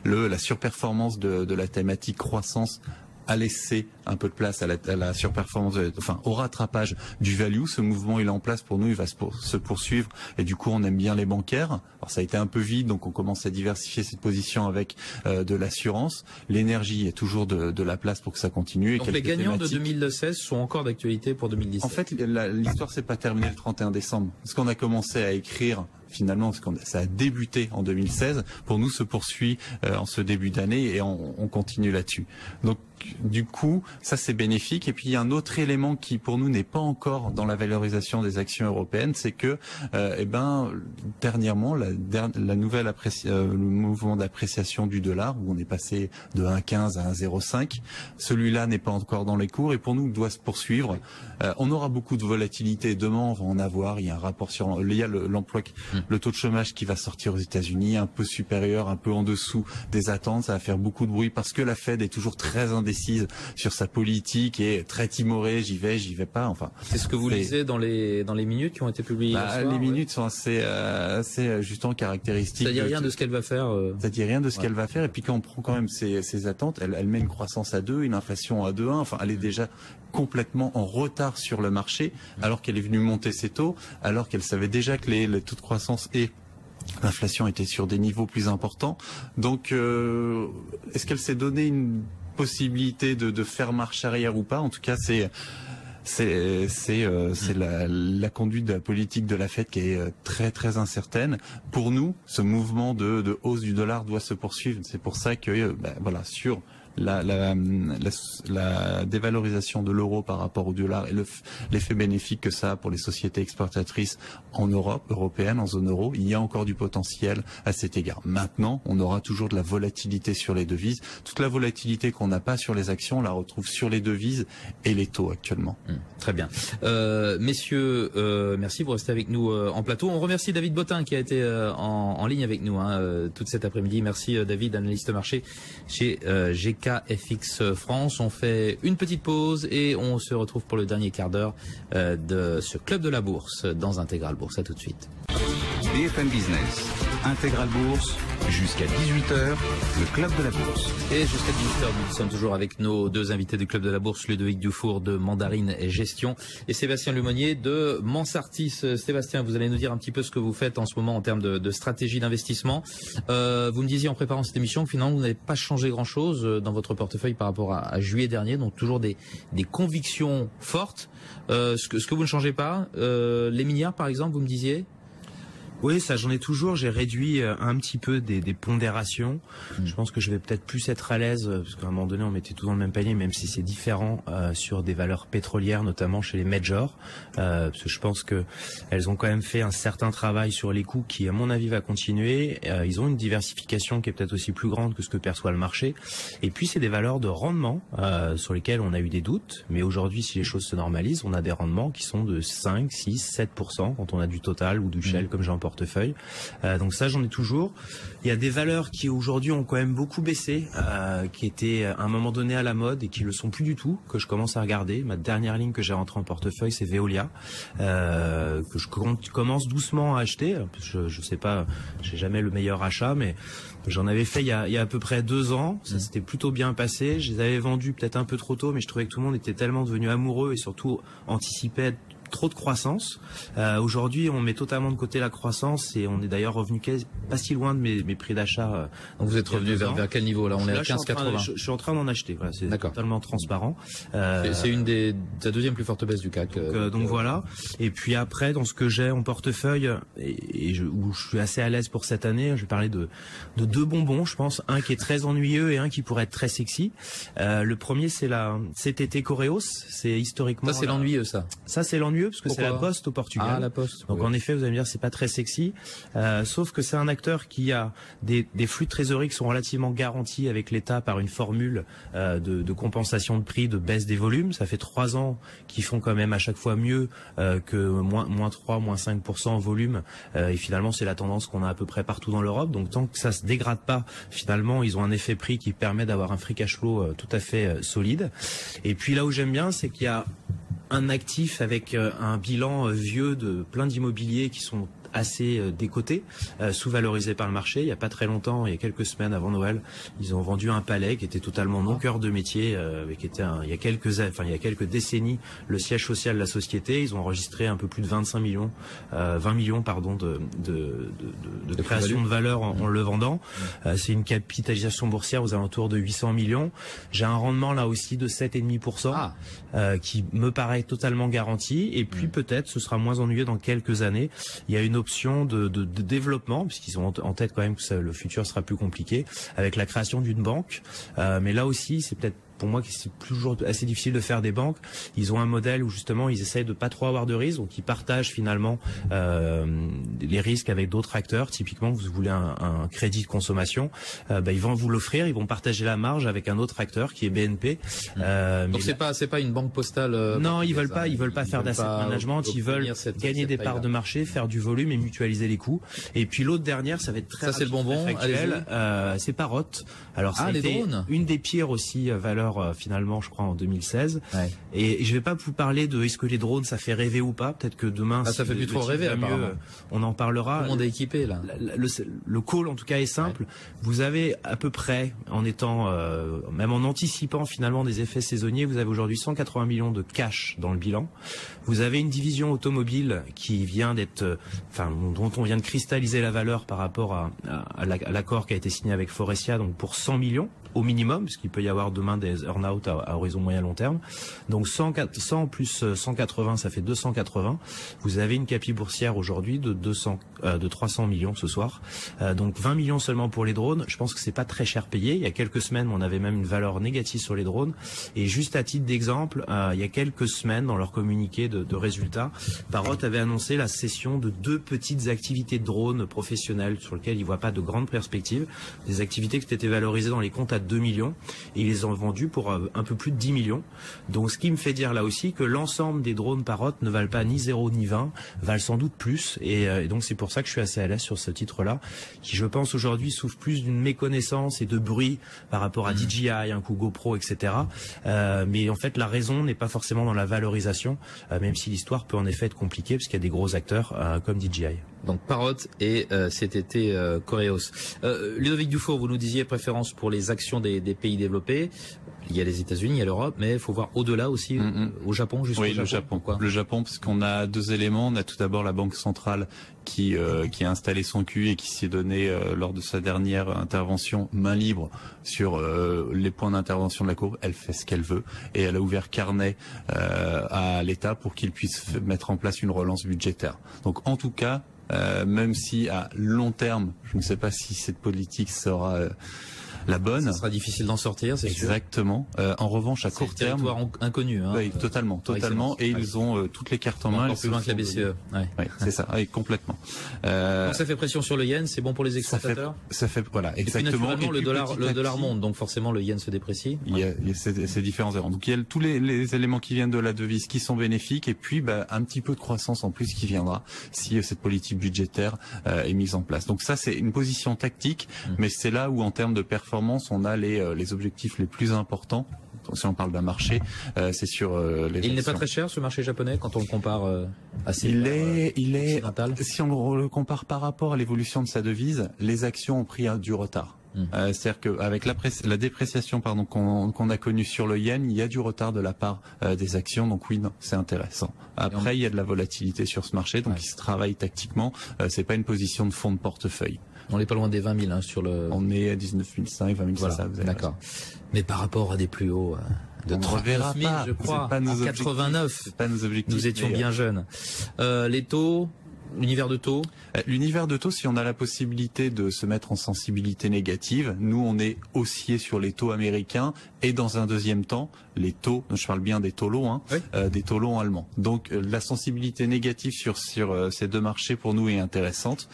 La surperformance de la thématique croissance a laissé un peu de place à la surperformance, au rattrapage du value. Ce mouvement, il est en place pour nous, il va se poursuivre. Et du coup, on aime bien les bancaires. Alors, ça a été un peu vide, donc on commence à diversifier cette position avec de l'assurance. L'énergie, il y a toujours de la place pour que ça continue. Donc les gagnants de 2016 sont encore d'actualité pour 2017. En fait, l'histoire s'est pas terminée le 31 décembre. Ce qu'on a commencé à écrire, finalement, ça a débuté en 2016, pour nous se poursuit en ce début d'année et on continue là-dessus. Donc du coup, ça c'est bénéfique. Et puis il y a un autre élément qui pour nous n'est pas encore dans la valorisation des actions européennes, c'est que dernièrement la nouvelle le mouvement d'appréciation du dollar, où on est passé de 1,15 à 1,05, celui-là n'est pas encore dans les cours et pour nous il doit se poursuivre. On aura beaucoup de volatilité demain, on va en avoir. Il y a un rapport il y a l'emploi, le taux de chômage qui va sortir aux États-Unis, un peu supérieur, un peu en dessous des attentes. Ça va faire beaucoup de bruit parce que la Fed est toujours très indécise sur sa politique et très timorée. J'y vais pas. Enfin, c'est ce que vous lisez dans les minutes qui ont été publiées hier soir. Les minutes sont assez justement caractéristiques. Ça dit rien de ce qu'elle va faire. Ça dit rien de ce qu'elle va faire. Et puis quand on prend quand même ses attentes, elle met une croissance à 2, une inflation à 2,1. Enfin, elle est déjà complètement en retard sur le marché, alors qu'elle est venue monter ses taux, alors qu'elle savait déjà que les taux de croissance et l'inflation étaient sur des niveaux plus importants. Donc, est-ce qu'elle s'est donné une possibilité de faire marche arrière ou pas? En tout cas, c'est la conduite de la politique de la Fed qui est très très incertaine. Pour nous, ce mouvement de hausse du dollar doit se poursuivre. C'est pour ça que sur la dévalorisation de l'euro par rapport au dollar et l'effet bénéfique que ça a pour les sociétés exportatrices en Europe, européenne, en zone euro, il y a encore du potentiel à cet égard. Maintenant, on aura toujours de la volatilité sur les devises. Toute la volatilité qu'on n'a pas sur les actions, on la retrouve sur les devises et les taux actuellement. Très bien. Messieurs, merci pour rester avec nous en plateau. On remercie David Bottin qui a été en ligne avec nous toute cet après-midi. Merci David, analyste marché chez GKFX France. On fait une petite pause et on se retrouve pour le dernier quart d'heure de ce Club de la Bourse dans Intégral Bourse. À tout de suite. BFM Business, Intégral Bourse, jusqu'à 18h, le Club de la Bourse. Et jusqu'à 18h, nous sommes toujours avec nos deux invités du Club de la Bourse, Ludovic Dufour de Mandarine Gestion et Sébastien Lemonnier de Mansartis. Sébastien, vous allez nous dire un petit peu ce que vous faites en ce moment en termes de stratégie d'investissement. Vous me disiez en préparant cette émission que finalement vous n'avez pas changé grand-chose dans votre portefeuille par rapport à juillet dernier, donc toujours des convictions fortes. Ce que vous ne changez pas, les minières par exemple, vous me disiez? Oui, ça j'en ai toujours. J'ai réduit un petit peu des pondérations. Je pense que je vais peut-être plus être à l'aise, parce qu'à un moment donné on mettait tout dans le même panier, même si c'est différent sur des valeurs pétrolières, notamment chez les majors. Parce que je pense que elles ont quand même fait un certain travail sur les coûts qui, à mon avis, va continuer. Ils ont une diversification qui est peut-être aussi plus grande que ce que perçoit le marché. Et puis c'est des valeurs de rendement sur lesquelles on a eu des doutes. Mais aujourd'hui, si les choses se normalisent, on a des rendements qui sont de 5, 6, 7% quand on a du Total ou du Shell comme j'ai emporté portefeuille. Donc ça, j'en ai toujours. Il y a des valeurs qui aujourd'hui ont quand même beaucoup baissé, qui étaient à un moment donné à la mode et qui le sont plus du tout, que je commence à regarder. Ma dernière ligne que j'ai rentrée en portefeuille, c'est Veolia, que je commence doucement à acheter. Je sais pas, j'ai jamais le meilleur achat, mais j'en avais fait il y a à peu près 2 ans. Ça s'était plutôt bien passé. Je les avais vendus peut-être un peu trop tôt, mais je trouvais que tout le monde était tellement devenu amoureux et surtout anticipait trop de croissance. Aujourd'hui, on met totalement de côté la croissance et on est d'ailleurs revenu pas si loin de mes prix d'achat. Donc vous êtes revenu vers quel niveau là? On est à 15,80. Je suis en train d'en acheter. Voilà, c'est totalement transparent. C'est une la deuxième plus forte baisse du CAC. Donc voilà. Et puis après, dans ce que j'ai en portefeuille où je suis assez à l'aise pour cette année, je vais parler de 2 bonbons, je pense. Un qui est très ennuyeux et un qui pourrait être très sexy. Le premier, c'est la CTT Correos. C'est historiquement. Ça, c'est l'ennuyeux, ça. Ça, c'est l'ennuyeux parce que c'est la Poste au Portugal. Ah, la Poste. Donc en effet, vous allez me dire, c'est pas très sexy. Sauf que c'est un acteur qui a des flux de trésorerie qui sont relativement garantis avec l'État par une formule de compensation de prix, de baisse des volumes. Ça fait 3 ans qu'ils font quand même à chaque fois mieux que moins 3, moins 5% en volume. Et finalement, c'est la tendance qu'on a à peu près partout dans l'Europe. Donc tant que ça se dégrade pas, finalement, ils ont un effet prix qui permet d'avoir un free cash flow tout à fait solide. Et puis là où j'aime bien, c'est qu'il y a un actif avec un bilan vieux de plein d'immobiliers qui sont assez décotés, sous-valorisés par le marché. Il y a pas très longtemps, il y a quelques semaines avant Noël, ils ont vendu un palais qui était totalement non cœur de métier, qui était il y a quelques décennies le siège social de la société. Ils ont enregistré un peu plus de 20 millions de création de valeur en le vendant. C'est une capitalisation boursière aux alentours de 800 millions. J'ai un rendement là aussi de 7,5%, qui me paraît totalement garanti. Et puis peut-être ce sera moins ennuyeux dans quelques années. Il y a une option de développement, puisqu'ils ont en tête quand même que le futur sera plus compliqué, avec la création d'une banque. Mais là aussi, c'est peut-être pour moi, c'est toujours assez difficile de faire des banques. Ils ont un modèle où justement ils essayent de pas trop avoir de risques, donc ils partagent finalement les risques avec d'autres acteurs. Typiquement, vous voulez un crédit de consommation, ils vont vous l'offrir, ils vont partager la marge avec un autre acteur qui est BNP. Donc c'est pas une banque postale. Non, ils veulent pas faire d'asset management, ils veulent gagner des parts de marché, faire du volume et mutualiser les coûts. Et puis l'autre dernière, ça va être très c'est le bonbon actuel. C'est Parrot. Alors ça a été une des pires aussi valeurs finalement, je crois, en 2016. Ouais. Et je vais pas vous parler de est-ce que les drones ça fait rêver ou pas. Peut-être que demain, ça fait plus trop rêver. Mieux, on en parlera. Tout le monde est équipé là. Le call en tout cas est simple. Ouais. Vous avez à peu près, en étant même en anticipant finalement des effets saisonniers, vous avez aujourd'hui 180 millions de cash dans le bilan. Vous avez une division automobile qui vient d'être, dont on vient de cristalliser la valeur par rapport à l'accord qui a été signé avec Forestia, donc pour 100 millions au minimum, parce qu'il peut y avoir demain des earn-out à horizon moyen-long terme. Donc 100 plus 180, ça fait 280. Vous avez une capi boursière aujourd'hui de 300 millions ce soir. Donc 20 millions seulement pour les drones. Je pense que c'est pas très cher payé. Il y a quelques semaines, on avait même une valeur négative sur les drones. Et juste à titre d'exemple, il y a quelques semaines, dans leur communiqué de résultats, Parrot avait annoncé la cession de 2 petites activités de drones professionnelles sur lesquelles ils voient pas de grandes perspectives. Des activités qui étaient valorisées dans les comptes à 2 millions. Et ils les ont vendues pour un peu plus de 10 millions. Donc ce qui me fait dire là aussi que l'ensemble des drones Parrot ne valent pas ni 0 ni 20, valent sans doute plus. Et donc c'est pour ça que je suis assez à l'aise sur ce titre-là, qui je pense aujourd'hui souffre plus d'une méconnaissance et de bruit par rapport à DJI, un coup GoPro, etc. Mais en fait la raison n'est pas forcément dans la valorisation, même si l'histoire peut en effet être compliquée, parce qu'il y a des gros acteurs comme DJI. Donc Parrot et cet été Correos. Ludovic Dufour, vous nous disiez préférence pour les actions des pays développés. Il y a les États-Unis, il y a l'Europe, mais il faut voir au-delà aussi, au Japon, jusqu'au Japon. Le Japon, quoi. Le Japon, parce qu'on a 2 éléments. On a tout d'abord la Banque centrale qui a installé son cul et qui s'est donné lors de sa dernière intervention main libre sur les points d'intervention de la courbe. Elle fait ce qu'elle veut et elle a ouvert carnet à l'État pour qu'il puisse mettre en place une relance budgétaire. Donc en tout cas, même si à long terme, je ne sais pas si cette politique sera la bonne. Ça sera difficile d'en sortir, c'est sûr. Exactement. En revanche, à court terme, territoire inconnu. Hein, oui, totalement. Et ils ont toutes les cartes en main. Encore plus loin que la BCE. Ouais, c'est ça, oui, complètement. Quand ça fait pression sur le yen, c'est bon pour les exportateurs. Ça fait voilà, exactement. Et puis, naturellement, le dollar monte, donc forcément le yen se déprécie. Il y a ces différents éléments. Donc il y a tous les éléments qui viennent de la devise qui sont bénéfiques, et puis un petit peu de croissance en plus qui viendra si cette politique budgétaire est mise en place. Donc ça, c'est une position tactique, mais c'est là où en termes de performance, on a les objectifs les plus importants. Si on parle d'un marché, c'est sur les actions. Il n'est pas très cher ce marché japonais quand on le compare à ses occidentales. Si on le compare par rapport à l'évolution de sa devise, les actions ont pris du retard. C'est-à-dire qu'avec la dépréciation qu'on a connue sur le yen, il y a du retard de la part des actions. Donc oui, non, c'est intéressant. Après, il y a de la volatilité sur ce marché, donc il se travaille tactiquement. C'est pas une position de fond de portefeuille. On n'est pas loin des 20 000 hein, sur le... On est à 19 500, 20 000, voilà, ça, d'accord. Mais par rapport à des plus hauts de 39 000, je crois, pas en 89, c'est pas nos objectifs, nous étions bien jeunes. Les taux... L'univers de taux? L'univers de taux, si on a la possibilité de se mettre en sensibilité négative, nous on est haussier sur les taux américains et dans un deuxième temps, les taux, je parle bien des taux longs, hein, oui. Des taux longs allemands. Donc la sensibilité négative sur ces deux marchés pour nous est intéressante.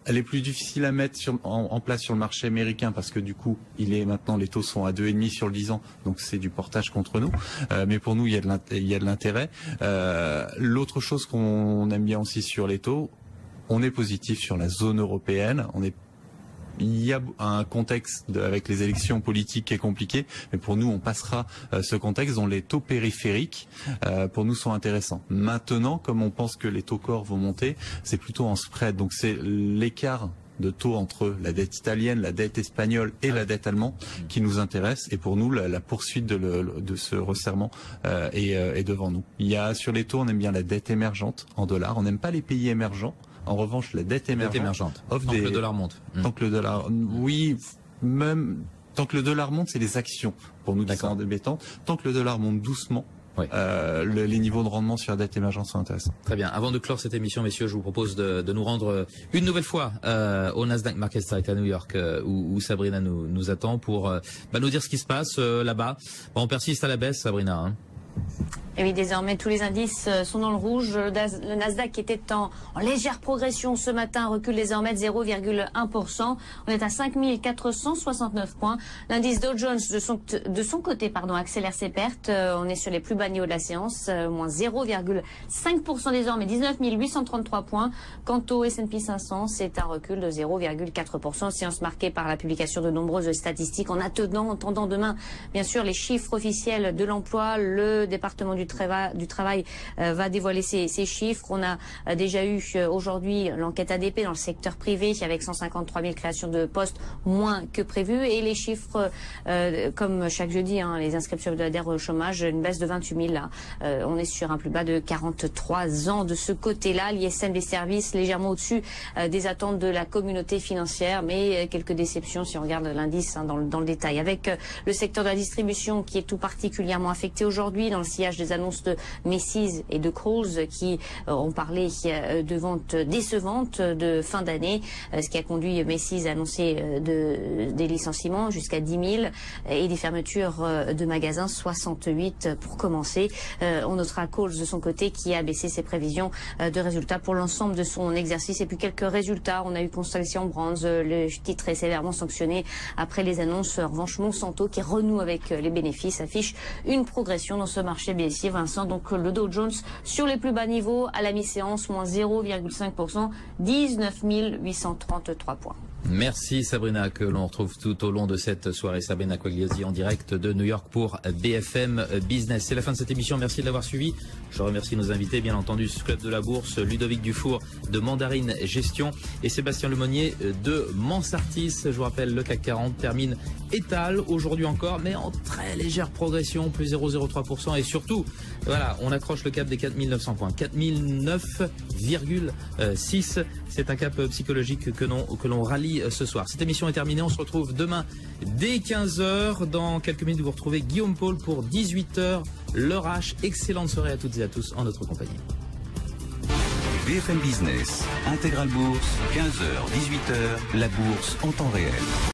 Elle est plus difficile à mettre en place sur le marché américain parce que du coup, maintenant les taux sont à 2,5 sur le 10 ans, donc c'est du portage contre nous. Mais pour nous, il y a de l'intérêt. L'autre chose qu'on aime bien aussi sur les taux, on est positif sur la zone européenne. Il y a un contexte avec les élections politiques qui est compliqué, mais pour nous, on passera ce contexte dont les taux périphériques, pour nous, sont intéressants. Maintenant, comme on pense que les taux corps vont monter, c'est plutôt en spread. Donc c'est l'écart de taux entre la dette italienne, la dette espagnole et la dette allemande qui nous intéresse. Et pour nous, la poursuite de ce resserrement est devant nous. Il y a sur les taux, on aime bien la dette émergente en dollars. On n'aime pas les pays émergents. En revanche, la dette émergente offre tant que le dollar monte. Tant que le dollar, oui, même tant que le dollar monte, c'est les actions pour nous qui sont embêtantes. Tant que le dollar monte doucement, oui. Les niveaux de rendement sur la dette émergente sont intéressants. Très bien. Avant de clore cette émission, messieurs, je vous propose de nous rendre une nouvelle fois au Nasdaq Market Site à New York, où Sabrina nous attend pour nous dire ce qui se passe là-bas. On persiste à la baisse, Sabrina. Hein. Et oui, désormais, tous les indices sont dans le rouge. Le Nasdaq était en légère progression ce matin, recule désormais de 0,1%. On est à 5469 points. L'indice Dow Jones, de son côté, accélère ses pertes. On est sur les plus bas niveaux de la séance, moins 0,5% désormais, 19 833 points. Quant au S&P 500, c'est un recul de 0,4%. Séance marquée par la publication de nombreuses statistiques en attendant demain, bien sûr, les chiffres officiels de l'emploi. Le département du travail va dévoiler ces chiffres. On a déjà eu aujourd'hui l'enquête ADP dans le secteur privé avec 153 000 créations de postes moins que prévu, et les chiffres comme chaque jeudi, les inscriptions hebdomadaires au chômage, une baisse de 28 000 là. On est sur un plus bas de 43 ans de ce côté-là. L'ISM des services légèrement au-dessus des attentes de la communauté financière, mais quelques déceptions si on regarde l'indice dans le détail, avec le secteur de la distribution qui est tout particulièrement affecté aujourd'hui dans le sillage des annonces de Macy's et de Kohl's qui ont parlé de ventes décevantes de fin d'année, ce qui a conduit Macy's à annoncer des licenciements jusqu'à 10 000 et des fermetures de magasins, 68 pour commencer. On notera Kohl's de son côté qui a baissé ses prévisions de résultats pour l'ensemble de son exercice. Et puis quelques résultats, on a eu Constellation Brands, le titre est sévèrement sanctionné après les annonces. En revanche, Monsanto qui renoue avec les bénéfices affiche une progression dans ce marché baissier. Vincent, donc le Dow Jones sur les plus bas niveaux à la mi-séance, moins 0,5%, 19 833 points. Merci Sabrina, que l'on retrouve tout au long de cette soirée. Sabrina Quagliasi en direct de New York pour BFM Business. C'est la fin de cette émission, merci de l'avoir suivi. Je remercie nos invités, bien entendu, ce Club de la Bourse, Ludovic Dufour de Mandarine Gestion et Sébastien Lemonnier de Mansartis. Je vous rappelle, le CAC 40 termine étal aujourd'hui encore, mais en très légère progression, plus 0,03%, et surtout, voilà, on accroche le cap des 4900 points, 4009,6. C'est un cap psychologique que l'on rallie ce soir. Cette émission est terminée. On se retrouve demain dès 15h. Dans quelques minutes, vous retrouvez Guillaume Paul pour 18h. L'heure H. Excellente soirée à toutes et à tous en notre compagnie. BFM Business, Intégral Bourse, 15h, 18h, la bourse en temps réel.